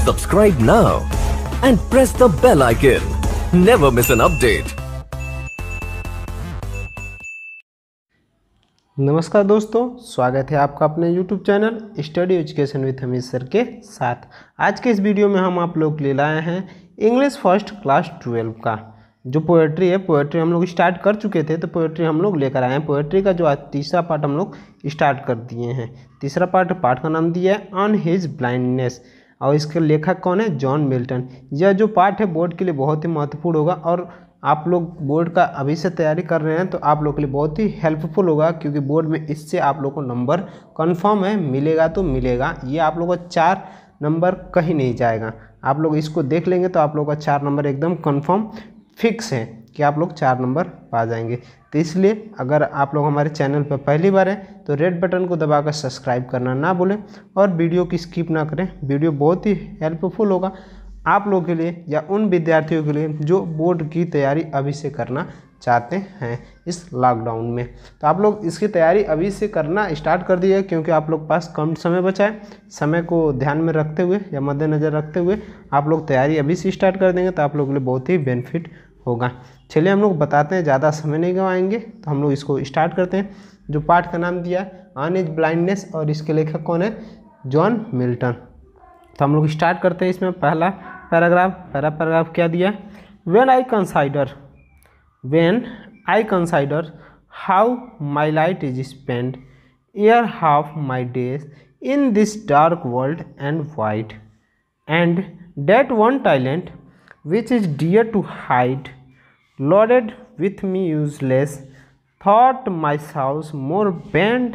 Subscribe now and press the bell icon. Never miss an update. नमस्कार दोस्तों, स्वागत है आपका अपने YouTube channel study education with Hamid sir के साथ। आज के इस वीडियो में हम आप लोग ले लाए हैं इंग्लिश फर्स्ट क्लास 12 का जो पोएट्री है। पोएट्री हम लोग स्टार्ट कर चुके थे, तो पोएट्री हम लोग लेकर आए हैं। पोएट्री का जो आज तीसरा पार्ट हम लोग स्टार्ट कर दिए हैं। तीसरा पार्ट का नाम दिया है ऑन हिज ब्लाइंडनेस, और इसके लेखक कौन है? John Milton. यह जो पार्ट है बोर्ड के लिए बहुत ही महत्वपूर्ण होगा, और आप लोग बोर्ड का अभी से तैयारी कर रहे हैं तो आप लोग के लिए बहुत ही हेल्पफुल होगा, क्योंकि बोर्ड में इससे आप लोग को नंबर कंफर्म है, मिलेगा तो मिलेगा। ये आप लोग को 4 नंबर कहीं नहीं जाएगा। आप लोग इसको देख लेंगे तो आप लोग का 4 नंबर एकदम कंफर्म फिक्स है कि आप लोग 4 नंबर पा जाएंगे। तो इसलिए अगर आप लोग हमारे चैनल पर पहली बार हैं तो रेड बटन को दबाकर सब्सक्राइब करना ना भूलें, और वीडियो की स्किप ना करें। वीडियो बहुत ही हेल्पफुल होगा आप लोगों के लिए या उन विद्यार्थियों के लिए जो बोर्ड की तैयारी अभी से करना चाहते हैं इस लॉकडाउन में। तो आप लोग इसकी तैयारी अभी से करना स्टार्ट कर दिए, क्योंकि आप लोग पास कम समय बचा है। समय को ध्यान में रखते हुए या मद्देनज़र रखते हुए आप लोग तैयारी अभी से स्टार्ट कर देंगे तो आप लोगों के लिए बहुत ही बेनिफिट होगा। चलिए हम लोग बताते हैं, ज़्यादा समय नहीं गंवाएंगे, तो हम लोग इसको स्टार्ट करते हैं। जो पाठ का नाम दिया है ऑन हिज ब्लाइंडनेस, और इसके लेखक कौन है? John Milton. तो हम लोग स्टार्ट करते हैं। इसमें पहला पैराग्राफ क्या दिया है? When I consider how my light is spent ere half my days in this dark world and wide, and that one talent which is dear to hide, loaded with me useless, thought my house more bent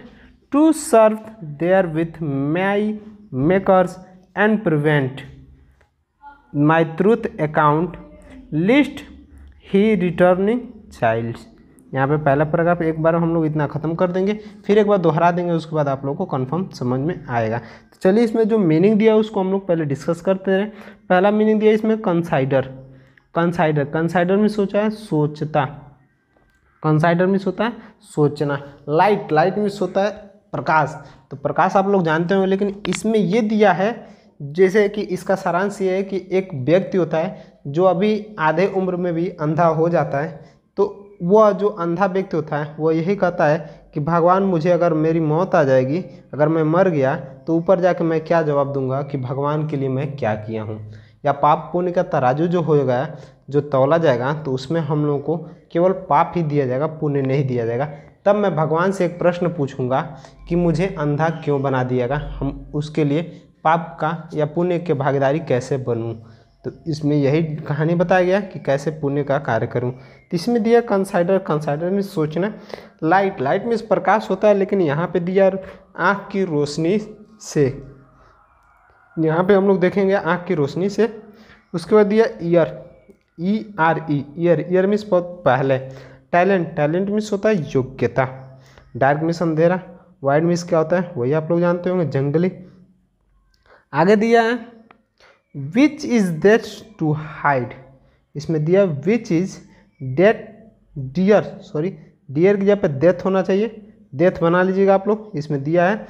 to serve there with my makers and prevent my truth account list he returning child। यहाँ पे पहला paragraph एक बार हम लोग इतना ख़त्म कर देंगे, फिर एक बार दोहरा देंगे, उसके बाद आप लोगों को कंफर्म समझ में आएगा। तो चलिए इसमें जो मीनिंग दिया है उसको हम लोग पहले डिस्कस करते रहे। पहला मीनिंग दिया है इसमें कंसाइडर में सोचा है सोचता, कंसाइडर में सोता है सोचना। लाइट में सोता है प्रकाश, तो प्रकाश आप लोग जानते होंगे, लेकिन इसमें ये दिया है जैसे कि इसका सारांश ये है कि एक व्यक्ति होता है जो अभी आधे उम्र में भी अंधा हो जाता है, तो वह जो अंधा व्यक्ति होता है वो यही कहता है कि भगवान मुझे अगर मेरी मौत आ जाएगी, अगर मैं मर गया तो ऊपर जाके मैं क्या जवाब दूंगा कि भगवान के लिए मैं क्या किया हूँ। या पाप पुण्य का तराजू जो होगा, जो तौला जाएगा, तो उसमें हम लोगों को केवल पाप ही दिया जाएगा, पुण्य नहीं दिया जाएगा। तब मैं भगवान से एक प्रश्न पूछूंगा कि मुझे अंधा क्यों बना दिएगा, हम उसके लिए पाप का या पुण्य के भागीदारी कैसे बनूँ। तो इसमें यही कहानी बताया गया कि कैसे पुण्य का कार्य करूं। तो इसमें दिया कंसाइडर में सोचना। लाइट में प्रकाश होता है, लेकिन यहाँ पे दिया आँख की रोशनी से। यहाँ पे हम लोग देखेंगे आँख की रोशनी से। उसके बाद दिया ईयर मीन्स बहुत पहले। टैलेंट मीन्स होता है योग्यता। डार्क मीन्स अंधेरा। वाइड मीन्स क्या होता है वही आप लोग जानते होंगे, जंगली। आगे दिया है which is death to hide. इसमें दिया विच इज़ डेट डियर की जगह पे डेथ होना चाहिए, डेथ बना लीजिएगा आप लोग। इसमें दिया है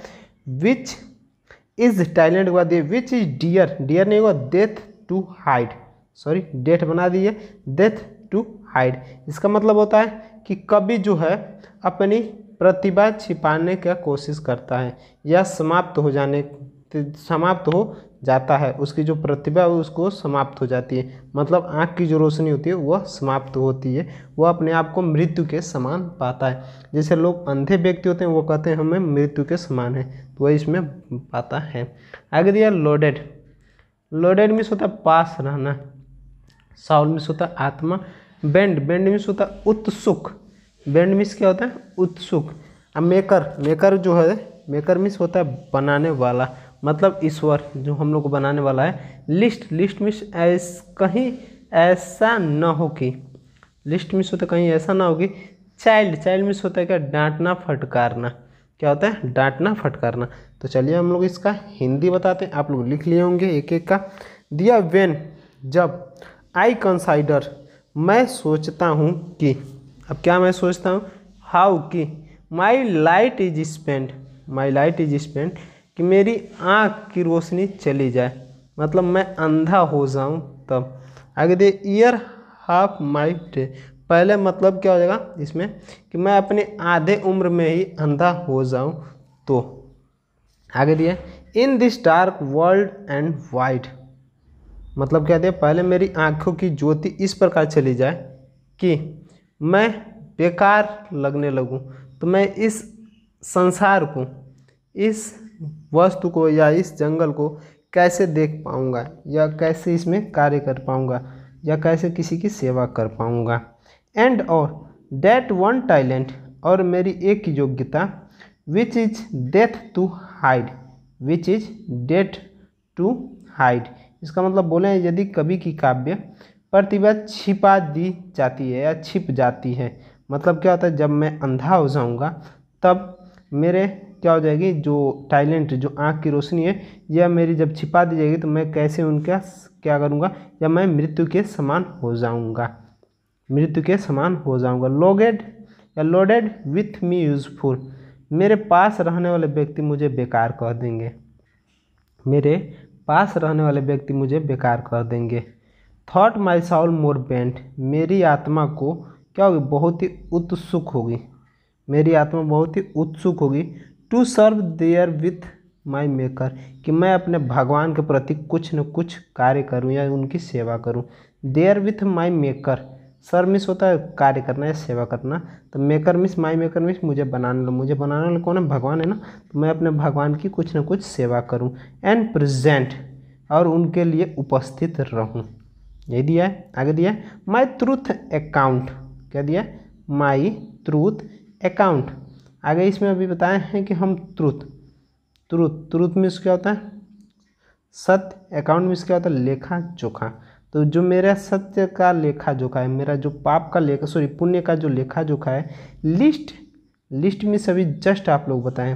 विच इज़ टैलेंट के बाद दिया विच इज़ डियर नहीं होगा, डेथ टू हाइड, डेथ बना दिए, डेथ टू हाइड। इसका मतलब होता है कि कभी जो है अपनी प्रतिभा छिपाने का कोशिश करता है या समाप्त हो जाता है, उसकी जो प्रतिभा है उसको समाप्त हो जाती है। मतलब आँख की जो रोशनी होती है वह समाप्त होती है, वह अपने आप को मृत्यु के समान पाता है। जैसे लोग अंधे व्यक्ति होते हैं वो कहते हैं हमें मृत्यु के समान है, तो वह इसमें पाता है। आगे दिया लोडेड मीन्स होता है पास रहना। साउल मीन्स होता है आत्मा। बेंड मीन्स होता है उत्सुक। बेंड मीन्स क्या होता है? उत्सुक। अब मेकर जो है, मेकर मीन्स होता है बनाने वाला, मतलब ईश्वर जो हम लोग को बनाने वाला है। लिस्ट मीन्स कहीं ऐसा न हो कि, लिस्ट मीन्स होता है कहीं ऐसा ना होगी। चाइल्ड मीन्स होता है क्या? डांटना फटकारना। क्या होता है? डांटना फटकारना। तो चलिए हम लोग इसका हिंदी बताते हैं, आप लोग लिख लिए होंगे एक एक का। दिया वेन जब, आई कंसाइडर मैं सोचता हूँ कि, अब क्या मैं सोचता हूँ? हाउ कि, माई लाइट इज स्पेंड कि मेरी आँख की रोशनी चली जाए, मतलब मैं अंधा हो जाऊं तब। आगे दे ईयर हाफ माई डे, पहले मतलब क्या हो जाएगा इसमें कि मैं अपने आधे उम्र में ही अंधा हो जाऊं तो। आगे दिया इन this dark world and wide, मतलब क्या दिया, पहले मेरी आंखों की ज्योति इस प्रकार चली जाए कि मैं बेकार लगने लगूं, तो मैं इस संसार को, इस वस्तु को या इस जंगल को कैसे देख पाऊंगा, या कैसे इसमें कार्य कर पाऊंगा, या कैसे किसी की सेवा कर पाऊंगा। एंड और डेट वन टैलेंट, और मेरी एक योग्यता, which is death to hide, which is death to hide, इसका मतलब बोले यदि कवि की काव्य प्रतिभा छिपा दी जाती है या छिप जाती है, मतलब क्या होता है जब मैं अंधा हो जाऊंगा तब मेरे क्या हो जाएगी, जो टैलेंट, जो आँख की रोशनी है, यह मेरी जब छिपा दी जाएगी तो मैं कैसे उनका क्या करूँगा, या मैं मृत्यु के समान हो जाऊँगा, मृत्यु के समान हो जाऊँगा। लोडेड या लोडेड विथ मी यूजफुल, मेरे पास रहने वाले व्यक्ति मुझे बेकार कह देंगे, मेरे पास रहने वाले व्यक्ति मुझे बेकार कर देंगे। Thought my Saul more bent, मेरी आत्मा को क्या होगी, बहुत ही उत्सुक होगी, मेरी आत्मा बहुत ही उत्सुक होगी। To serve therewith with my मेकर, कि मैं अपने भगवान के प्रति कुछ न कुछ कार्य करूं या उनकी सेवा करूं। There with my maker, serve मिस होता है कार्य करना या सेवा करना, तो मेकर मिस, माई मेकर मिस मुझे बनाने लो, मुझे बनाने वाला कौन है, भगवान है ना, तो मैं अपने भगवान की कुछ न कुछ सेवा करूं। एंड प्रेजेंट, और उनके लिए उपस्थित रहूं, ये दिया है। आगे दिया है माई ट्रूथ अकाउंट, क्या दिया है, माई ट्रूथ अकाउंट। आगे इसमें अभी बताए हैं कि हम ट्रूथ, ट्रूथ मीन्स क्या होता है, सत्य, अकाउंट मीन्स क्या होता है, लेखा जोखा। तो जो मेरा सत्य का लेखा जोखा है, मेरा जो पाप का लेखा, सॉरी पुण्य का जो लेखा जोखा है, लिस्ट, लिस्ट में सभी जस्ट आप लोग बताएं,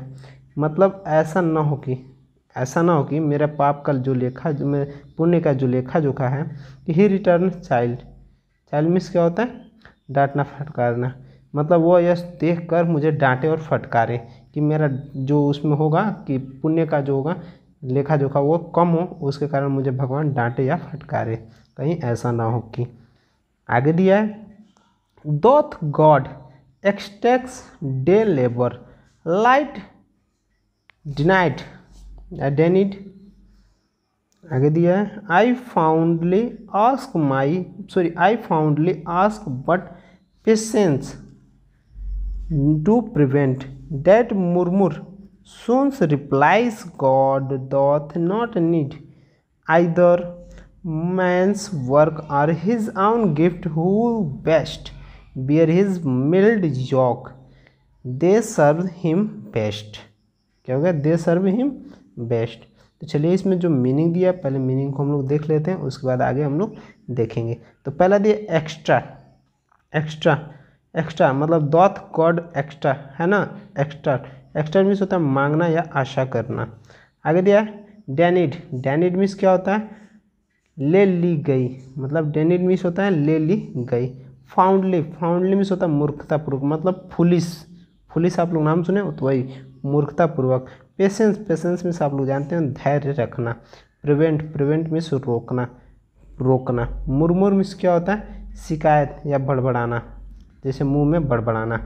मतलब ऐसा ना हो कि, ऐसा ना हो कि मेरा पाप का जो लेखा, जो मैं पुण्य का जो लेखा जोखा है, कि ही रिटर्न चाइल्ड, चाइल्ड मीन्स क्या होता है, डांटना फटकारना, मतलब वो यह देख कर मुझे डांटे और फटकारे कि मेरा जो उसमें होगा कि पुण्य का जो होगा लेखा जोखा वो कम हो, उसके कारण मुझे भगवान डांटे या फटकारे, कहीं ऐसा ना हो कि। आगे दिया है doth God exact day labour light denied denied. आगे दिया है I fondly ask my, sorry I fondly ask but patience to prevent that murmur soon replies God doth not need either man's work or his own gift, who best bear his mild yoke, they serve him best। क्या हो गया, they serve him best। तो चलिए इसमें जो meaning दिया है पहले मीनिंग को हम लोग देख लेते हैं, उसके बाद आगे हम लोग देखेंगे। तो पहला दिया एक्स्ट्रा, एक्स्ट्रा, एक्स्ट्रा मतलब डॉथ गॉड एक्स्ट्रा है ना, एक्स्ट्रा, एक्स्ट्रा मीन्स होता है मांगना या आशा करना। आगे दिया डैनिड, डैनिड मीन्स क्या होता है, ले ली गई, मतलब डैनिड मीन्स होता है ले ली गई। फाउंडली, फाउंडली मीन्स होता है मूर्खतापूर्वक, मतलब फुलिस, फुलिस आप लोग नाम सुने तो वही मूर्खतापूर्वक। पेशेंस, पेशेंस मीन्स आप लोग जानते हैं धैर्य रखना। प्रिवेंट, प्रिवेंट मीन्स रोकना, रोकना। मुरमुर मीन्स क्या होता है, शिकायत या बड़बड़ाना, जैसे मुंह में बड़बड़ाना,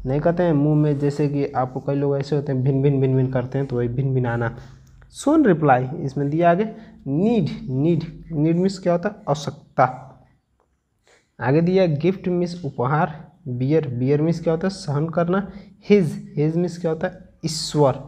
नहीं कहते हैं मुंह में, जैसे कि आपको कई लोग ऐसे होते हैं भिन भिन भिन भिन करते हैं, तो वही भिन भिनाना। सुन रिप्लाई, इसमें दिया आगे नीड, नीड, नीड मीन्स क्या होता है, आवश्यकता। आगे दिया गिफ्ट मीन्स उपहार। बियर, बियर मीन्स क्या होता है, सहन करना। हिज, हिज मीन्स क्या होता है, ईश्वर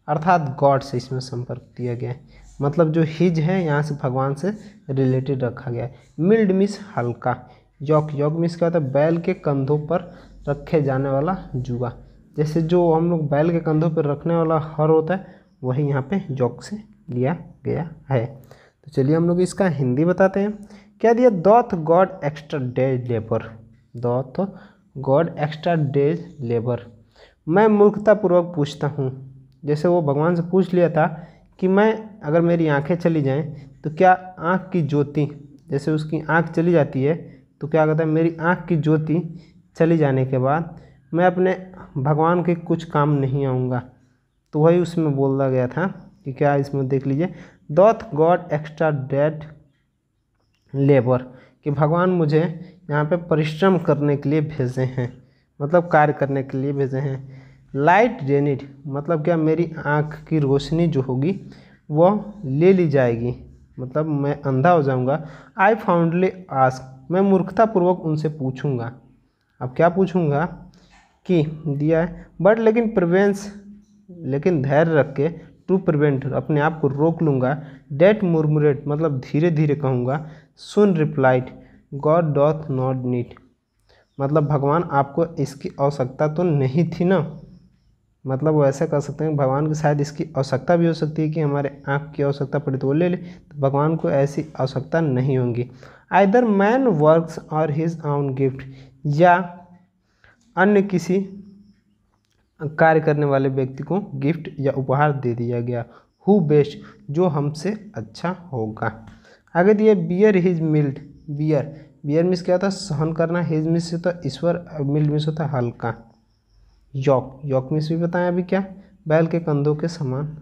अर्थात गॉड से इसमें संपर्क दिया गया है, मतलब जो हिज है यहाँ से भगवान से रिलेटेड रखा गया है। मिल्ड मीन्स हल्का। यॉक, यॉक मीन्स क्या होता है, बैल के कंधों पर रखे जाने वाला जुआ, जैसे जो हम लोग बैल के कंधों पर रखने वाला हर होता है वही यहाँ पे यॉक से लिया गया है। तो चलिए हम लोग इसका हिंदी बताते हैं। क्या दिया, doth God extra day labour, doth God extra day labour. मैं मूर्खतापूर्वक पूछता हूँ, जैसे वो भगवान से पूछ लिया था कि मैं अगर मेरी आंखें चली जाएं तो क्या आँख की ज्योति, जैसे उसकी आँख चली जाती है तो क्या कहता है, मेरी आँख की ज्योति चली जाने के बाद मैं अपने भगवान के कुछ काम नहीं आऊँगा। तो वही उसमें बोला गया था कि क्या, इसमें देख लीजिए, doth God extra लेबर, कि भगवान मुझे यहाँ पे परिश्रम करने के लिए भेजे हैं, मतलब कार्य करने के लिए भेजे हैं। लाइट रेनिड, मतलब क्या, मेरी आँख की रोशनी जो होगी वह ले ली जाएगी, मतलब मैं अंधा हो जाऊँगा। आई फाउंडली आस्क, मैं मूर्खतापूर्वक उनसे पूछूँगा। अब क्या पूछूँगा कि दिया है बट, लेकिन प्रिवेंस, लेकिन धैर्य रख के, टू प्रिवेंट, अपने आप को रोक लूँगा। डेट मुरमुरेट, मतलब धीरे धीरे कहूँगा। Soon replied, God doth not need, मतलब भगवान आपको इसकी आवश्यकता तो नहीं थी ना, मतलब वो ऐसा कर सकते हैं भगवान को शायद इसकी आवश्यकता भी हो सकती है कि हमारे आँख की आवश्यकता पड़ी तो वो ले ले, तो भगवान को ऐसी आवश्यकता नहीं होंगी। आइदर मैन वर्क्स और हिज ओन गिफ्ट, या अन्य किसी कार्य करने वाले व्यक्ति को गिफ्ट या उपहार दे दिया गया। हु बेस्ट, जो हमसे अच्छा होगा। आगे दिए bear his mild, bear, bear means क्या होता है, सहन करना। हिज मीन्स होता है ईश्वर, मिल्ड मीन्स होता है हल्का। यॉक, यॉक मीन्स भी बताएं अभी क्या, बैल के कंधों के समान,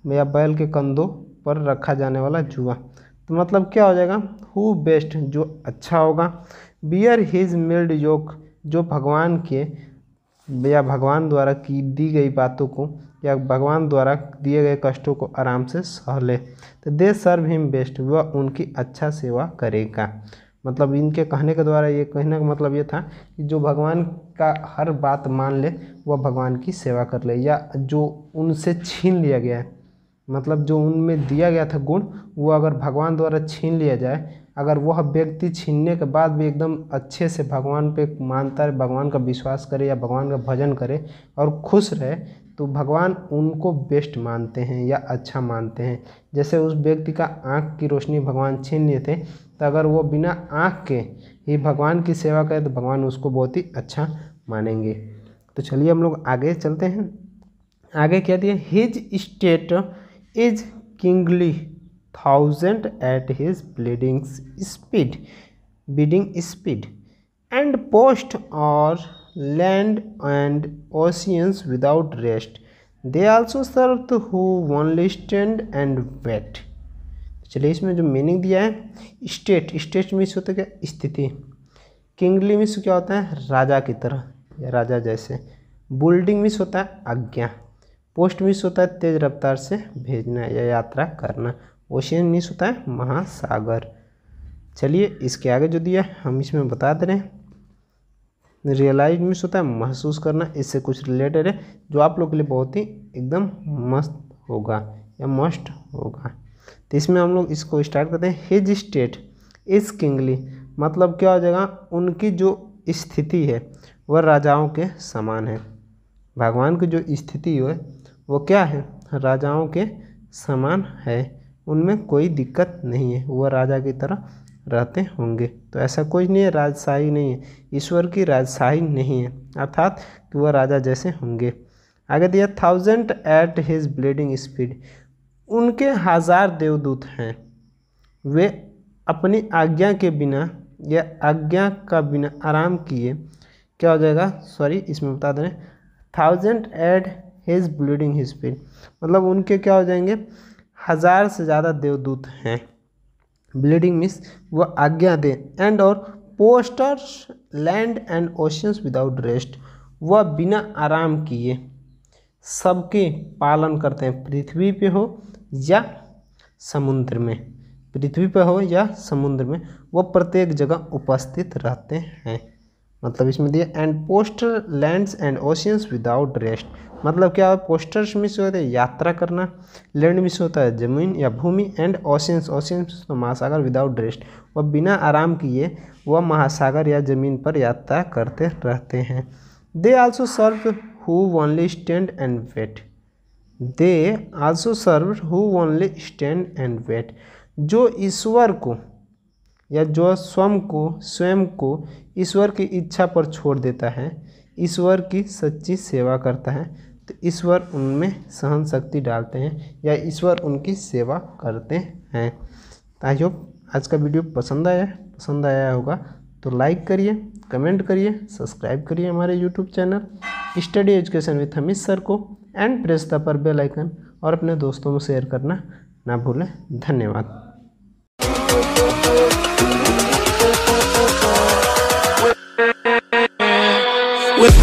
या बैल के कंधों पर रखा जाने वाला जुआ। तो मतलब क्या हो जाएगा, हु बेस्ट, जो अच्छा होगा। बियर हिज मिल्ड योक, जो भगवान के या भगवान द्वारा की दी गई बातों को या भगवान द्वारा दिए गए कष्टों को आराम से सह ले। तो दे सर्व हिम बेस्ट, वह उनकी अच्छा सेवा करेगा। मतलब इनके कहने के द्वारा ये कहने का मतलब ये था कि जो भगवान का हर बात मान ले वह भगवान की सेवा कर ले, या जो उनसे छीन लिया गया है, मतलब जो उनमें दिया गया था गुण, वो अगर भगवान द्वारा छीन लिया जाए, अगर वह व्यक्ति छीनने के बाद भी एकदम अच्छे से भगवान पे मानता है, भगवान का विश्वास करे या भगवान का भजन करे और खुश रहे, तो भगवान उनको बेस्ट मानते हैं या अच्छा मानते हैं। जैसे उस व्यक्ति का आँख की रोशनी भगवान छीन लिए थे, तो अगर वो बिना आँख के ही भगवान की सेवा करे तो भगवान उसको बहुत ही अच्छा मानेंगे। तो चलिए हम लोग आगे चलते हैं। आगे क्या दिया, his state is kingly, 1000 at his bleeding speed, and post or land and oceans without rest. They also served who only stand and wait. चलिए इसमें जो मीनिंग दिया है, स्टेट, स्टेट मीन्स होता है क्या, स्थिति। किंगली मीन्स क्या होता है, राजा की तरह या राजा जैसे। बुल्डिंग मीन्स होता है आज्ञा। पोस्ट मीन्स होता है तेज रफ्तार से भेजना या यात्रा करना। ओशियन मीन्स होता है महासागर। चलिए इसके आगे जो दिया हम इसमें बता दे रहे हैं। रियलाइज मीन्स होता है महसूस करना, इससे कुछ रिलेटेड है जो आप लोग के लिए बहुत ही एकदम मस्त होगा या मस्ट होगा। तो इसमें हम लोग इसको स्टार्ट करते हैं। हिज स्टेट इज किंगली, मतलब क्या हो जाएगा, उनकी जो स्थिति है वह राजाओं के समान है। भगवान की जो स्थिति है वो क्या है, राजाओं के समान है, उनमें कोई दिक्कत नहीं है, वह राजा की तरह रहते होंगे। तो ऐसा कोई नहीं है, राजशाही नहीं है, ईश्वर की राजशाही नहीं है, अर्थात कि वह राजा जैसे होंगे। आगे दिया 1000 at his bleeding speed, उनके 1000 देवदूत हैं, वे अपनी आज्ञा के बिना या आज्ञा का बिना आराम किए, क्या हो जाएगा, सॉरी इसमें बता दें 1000 at his bleeding speed, मतलब उनके क्या हो जाएंगे, 1000 से ज़्यादा देवदूत हैं। ब्लीडिंग मीन्स वो आज्ञा दें, एंड और posters land and oceans without rest, वह बिना आराम किए सबके पालन करते हैं, पृथ्वी पे हो या समुद्र में, पृथ्वी पे हो या समुद्र में, वह प्रत्येक जगह उपस्थित रहते हैं। मतलब इसमें दिया and poster lands and oceans without rest, मतलब क्या है, पोस्टर्स मीन्स होता है यात्रा करना, लैंड मीन्स होता है जमीन या भूमि, एंड ओशियंस, ओशियंस तो महासागर, विदाउट रेस्ट वह बिना आराम किए वह महासागर या जमीन पर यात्रा करते रहते हैं। They also serve who only stand and wait, they also serve who only stand and wait, जो ईश्वर को या जो स्वयं को ईश्वर की इच्छा पर छोड़ देता है, ईश्वर की सच्ची सेवा करता है, तो ईश्वर उनमें सहन शक्ति डालते हैं या ईश्वर उनकी सेवा करते हैं। आई होप आज का वीडियो पसंद आया होगा तो लाइक करिए, कमेंट करिए, सब्सक्राइब करिए हमारे YouTube channel study education with Amit sir को, एंड प्रेस द पर बेल आइकन, और अपने दोस्तों में शेयर करना ना भूलें। धन्यवाद। With